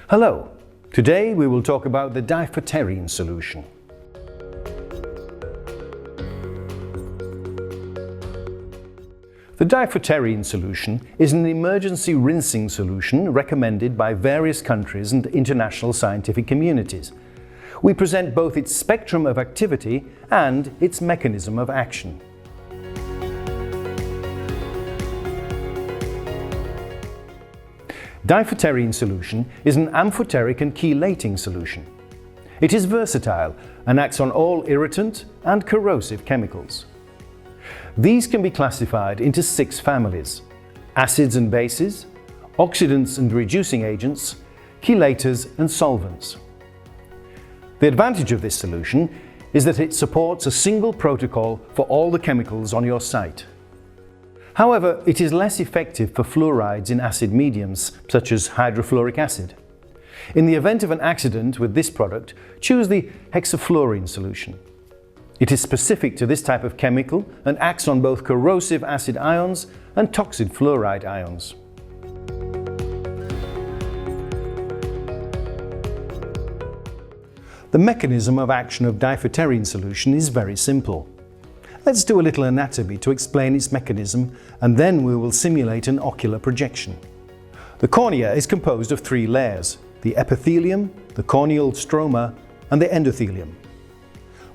Hello! Today we will talk about the Diphoterine solution. The Diphoterine solution is an emergency rinsing solution recommended by various countries and international scientific communities. We present both its spectrum of activity and its mechanism of action. Diphoterine solution is an amfoteric and chelating solution. It is versatile and acts on all irritant and corrosive chemicals. These can be classified into 6 families: acids and bases, oxidants and reducing agents, chelators and solvents. The advantage of this solution is that it supports a single protocol for all the chemicals on your site. However, it is less effective for fluorides in acid mediums, such as hydrofluoric acid. In the event of an accident with this product, choose the hexafluorine solution. It is specific to this type of chemical and acts on both corrosive acid ions and toxic fluoride ions. The mechanism of action of diphoterine solution is very simple. Let's do a little anatomy to explain its mechanism, and then we will simulate an ocular projection. The cornea is composed of 3 layers: the epithelium, the corneal stroma, and the endothelium.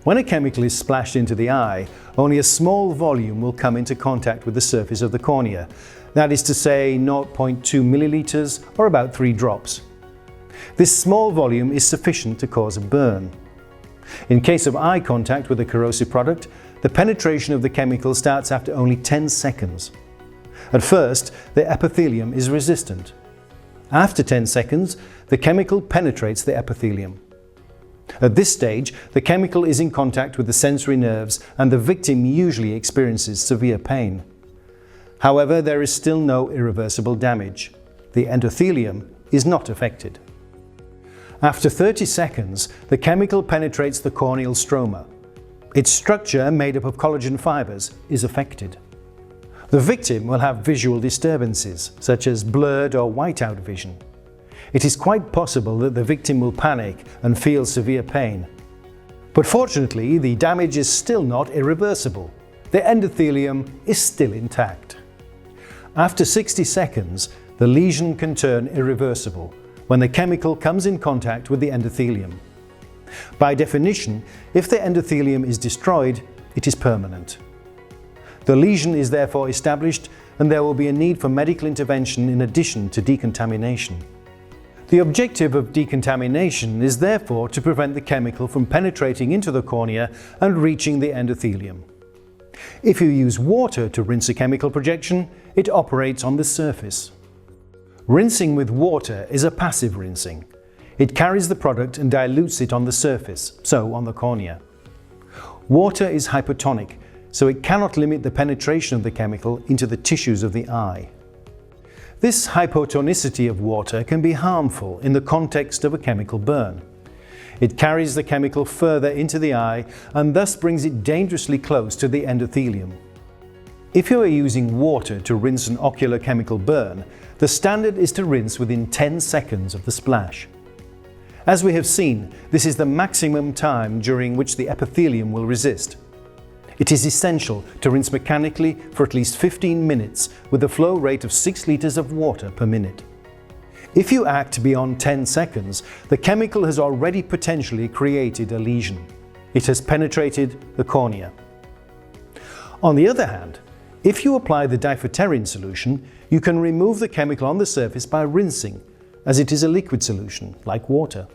When a chemical is splashed into the eye, only a small volume will come into contact with the surface of the cornea. That is to say, 0.2 milliliters or about 3 drops. This small volume is sufficient to cause a burn. In case of eye contact with a corrosive product, the penetration of the chemical starts after only 10 seconds. At first, the epithelium is resistant. After 10 seconds, the chemical penetrates the epithelium. At this stage, the chemical is in contact with the sensory nerves and the victim usually experiences severe pain. However, there is still no irreversible damage. The endothelium is not affected. After 30 seconds, the chemical penetrates the corneal stroma. Its structure, made up of collagen fibers, is affected. The victim will have visual disturbances, such as blurred or whiteout vision. It is quite possible that the victim will panic and feel severe pain. But fortunately, the damage is still not irreversible. The endothelium is still intact. After 60 seconds, the lesion can turn irreversible when the chemical comes in contact with the endothelium. By definition, if the endothelium is destroyed, it is permanent. The lesion is therefore established, and there will be a need for medical intervention in addition to decontamination. The objective of decontamination is therefore to prevent the chemical from penetrating into the cornea and reaching the endothelium. If you use water to rinse a chemical projection, it operates on the surface. Rinsing with water is a passive rinsing. It carries the product and dilutes it on the surface, so on the cornea. Water is hypotonic, so it cannot limit the penetration of the chemical into the tissues of the eye. This hypotonicity of water can be harmful in the context of a chemical burn. It carries the chemical further into the eye and thus brings it dangerously close to the endothelium. If you are using water to rinse an ocular chemical burn, the standard is to rinse within 10 seconds of the splash. As we have seen, this is the maximum time during which the epithelium will resist. It is essential to rinse mechanically for at least 15 minutes with a flow rate of 6 liters of water per minute. If you act beyond 10 seconds, the chemical has already potentially created a lesion. It has penetrated the cornea. On the other hand, if you apply the diphoterine solution, you can remove the chemical on the surface by rinsing, as it is a liquid solution, like water.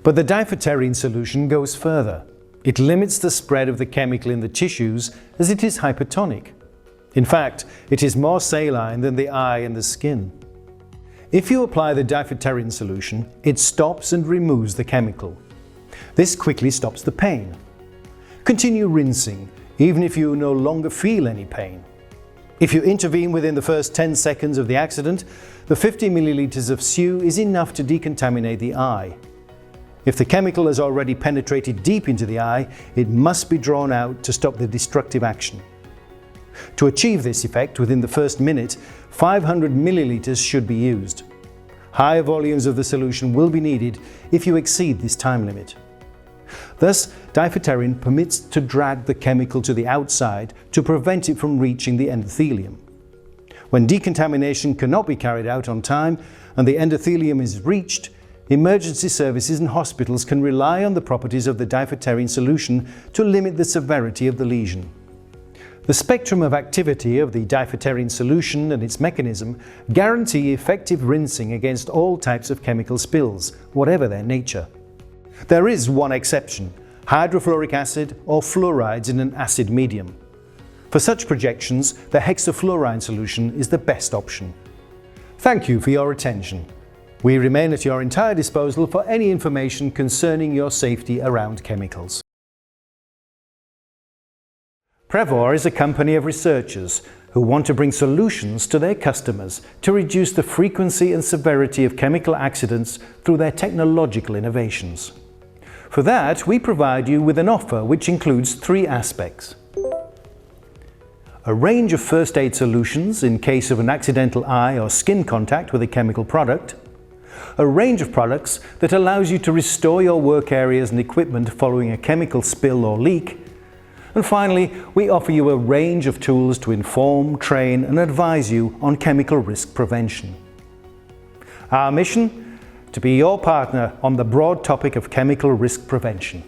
But the diphoterine solution goes further. It limits the spread of the chemical in the tissues as it is hypotonic. In fact, it is more saline than the eye and the skin. If you apply the diphoterine solution, it stops and removes the chemical. This quickly stops the pain. Continue rinsing, even if you no longer feel any pain. If you intervene within the first 10 seconds of the accident, the 50 milliliters of SOE is enough to decontaminate the eye. If the chemical has already penetrated deep into the eye, it must be drawn out to stop the destructive action. To achieve this effect within the first minute, 500 milliliters should be used. Higher volumes of the solution will be needed if you exceed this time limit. Thus, diphoterine permits to drag the chemical to the outside to prevent it from reaching the endothelium. When decontamination cannot be carried out on time and the endothelium is reached, emergency services and hospitals can rely on the properties of the diphoterine solution to limit the severity of the lesion. The spectrum of activity of the diphoterine solution and its mechanism guarantee effective rinsing against all types of chemical spills, whatever their nature. There is one exception: hydrofluoric acid or fluorides in an acid medium. For such projections, the hexafluorine solution is the best option. Thank you for your attention. We remain at your entire disposal for any information concerning your safety around chemicals. Prevor is a company of researchers who want to bring solutions to their customers to reduce the frequency and severity of chemical accidents through their technological innovations. For that, we provide you with an offer which includes 3 aspects: a range of first aid solutions in case of an accidental eye or skin contact with a chemical product, a range of products that allows you to restore your work areas and equipment following a chemical spill or leak, and finally, we offer you a range of tools to inform, train and advise you on chemical risk prevention. Our mission? To be your partner on the broad topic of chemical risk prevention.